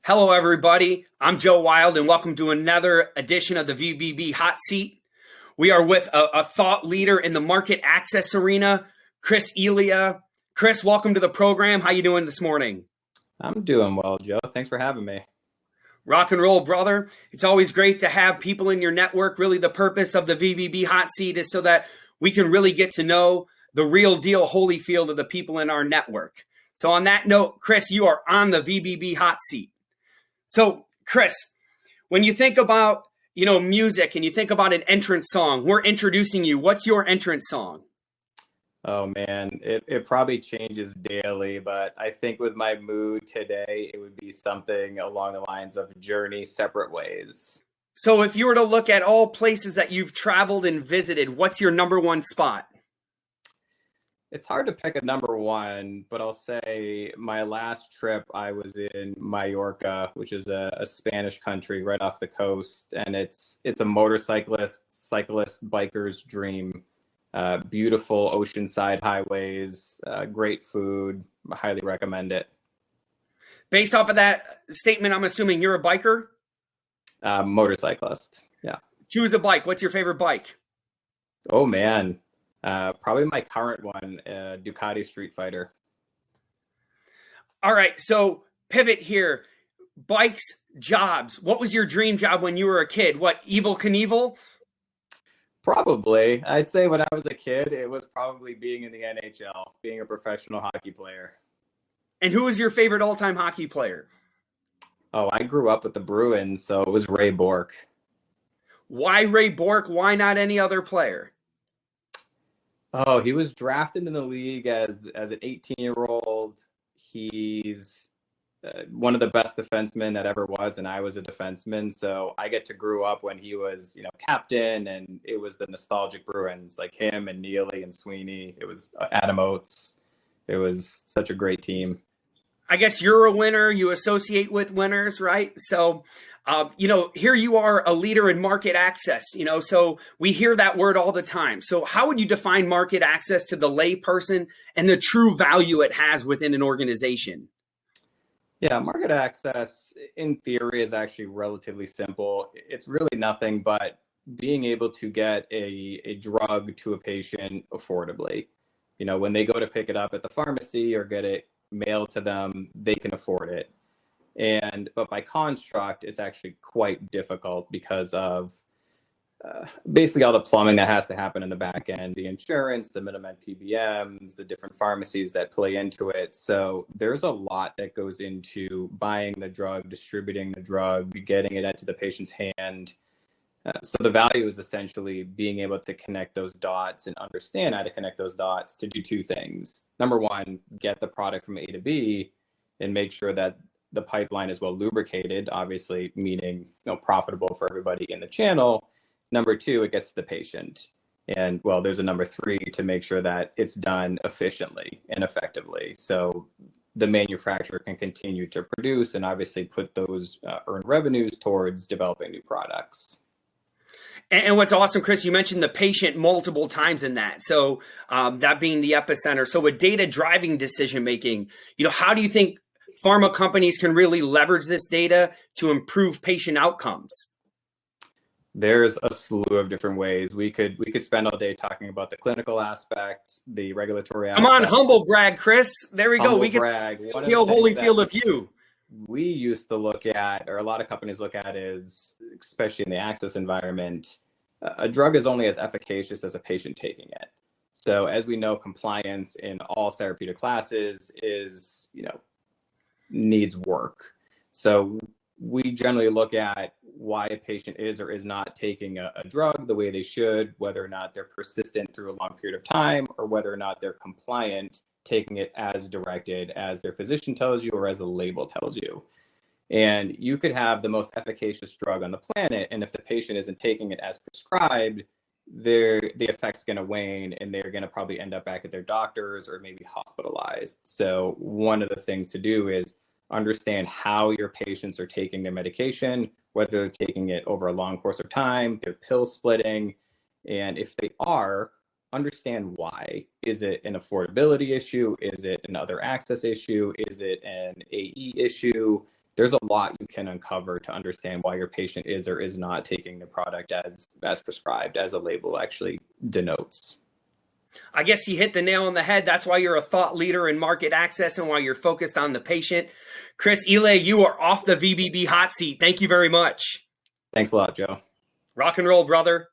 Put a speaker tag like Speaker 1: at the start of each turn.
Speaker 1: Hello, everybody. I'm Joe Wild, and welcome to another edition of the VBB Hot Seat. We are with a thought leader in the market access arena, Chris Elia. Chris, welcome to the program. How you doing this morning?
Speaker 2: I'm doing well, Joe. Thanks for having me.
Speaker 1: Rock and roll, brother. It's always great to have people in your network. Really, the purpose of the VBB Hot Seat is so that we can really get to know the real Deal Holyfield of the people in our network. So on that note, Chris, you are on the VBB Hot Seat. So, Chris, when you think about, music and you think about an entrance song, we're introducing you. What's your entrance song?
Speaker 2: Oh, man, it probably changes daily, but I think with my mood today, it would be something along the lines of Journey, Separate Ways.
Speaker 1: So if you were to look at all places that you've traveled and visited, what's your number one spot?
Speaker 2: It's hard to pick a number one, but I'll say my last trip, I was in Mallorca, which is a Spanish country right off the coast, and it's a cyclist, biker's dream. Beautiful oceanside highways, great food. I highly recommend it.
Speaker 1: Based off of that statement, I'm assuming you're a biker?
Speaker 2: Motorcyclist, yeah.
Speaker 1: Choose a bike. What's your favorite bike?
Speaker 2: Oh, man. Probably my current one, Ducati Street Fighter.
Speaker 1: All right, so pivot here. Bikes, jobs. What was your dream job when you were a kid? What, Evel Knievel?
Speaker 2: Probably. I'd say when I was a kid, it was probably being in the NHL, being a professional hockey player.
Speaker 1: And who was your favorite all-time hockey player?
Speaker 2: Oh, I grew up with the Bruins, so it was Ray Bourque.
Speaker 1: Why Ray Bourque? Why not any other player?
Speaker 2: Oh, he was drafted in the league as an 18-year-old. He's one of the best defensemen that ever was, and I was a defenseman. So I get to grow up when he was, captain, and it was the nostalgic Bruins, like him and Neely and Sweeney. It was Adam Oates. It was such a great team.
Speaker 1: I guess you're a winner. You associate with winners, right? So, here you are, a leader in market access, so we hear that word all the time. So how would you define market access to the lay person and the true value it has within an organization?
Speaker 2: Yeah, market access in theory is actually relatively simple. It's really nothing but being able to get a drug to a patient affordably. When they go to pick it up at the pharmacy or get it mailed to them, they can afford it. But by construct, it's actually quite difficult because of basically all the plumbing that has to happen in the back end, the insurance, the minimum PBMs, the different pharmacies that play into it. So there's a lot that goes into buying the drug, distributing the drug, getting it into the patient's hand. So the value is essentially being able to connect those dots and understand how to connect those dots to do two things. Number one, get the product from A to B and make sure that the pipeline is well lubricated, obviously meaning profitable for everybody in the channel. Number two, it gets to the patient. And well, there's a number three to make sure that it's done efficiently and effectively. So the manufacturer can continue to produce and obviously put those earned revenues towards developing new products.
Speaker 1: And what's awesome, Chris, you mentioned the patient multiple times in that. So that being the epicenter. So with data driving decision making, how do you think pharma companies can really leverage this data to improve patient outcomes?
Speaker 2: There's a slew of different ways. We could spend all day talking about the clinical aspect, the regulatory aspect.
Speaker 1: Come on, humble brag, Chris. There we go. We can Deal Holyfield of you.
Speaker 2: We used to look at, or a lot of companies look at, is especially in the access environment, a drug is only as efficacious as a patient taking it. So as we know, compliance in all therapeutic classes is, needs work. So we generally look at why a patient is or is not taking a drug the way they should, whether or not they're persistent through a long period of time, or whether or not they're compliant taking it as directed, as their physician tells you or as the label tells you. And you could have the most efficacious drug on the planet, and if the patient isn't taking it as prescribed, the effect's going to wane, and they're going to probably end up back at their doctors or maybe hospitalized. So one of the things to do is understand how your patients are taking their medication, whether they're taking it over a long course of time, they're pill splitting, and if they are, understand why. Is it an affordability issue? Is it an other access issue? Is it an AE issue? there's a lot you can uncover to understand why your patient is or is not taking the product as prescribed, as a label actually denotes.
Speaker 1: I guess you hit the nail on the head. That's why you're a thought leader in market access and why you're focused on the patient. Chris, Elia, you are off the VBB hot seat. Thank you very much.
Speaker 2: Thanks a lot, Joe.
Speaker 1: Rock and roll, brother.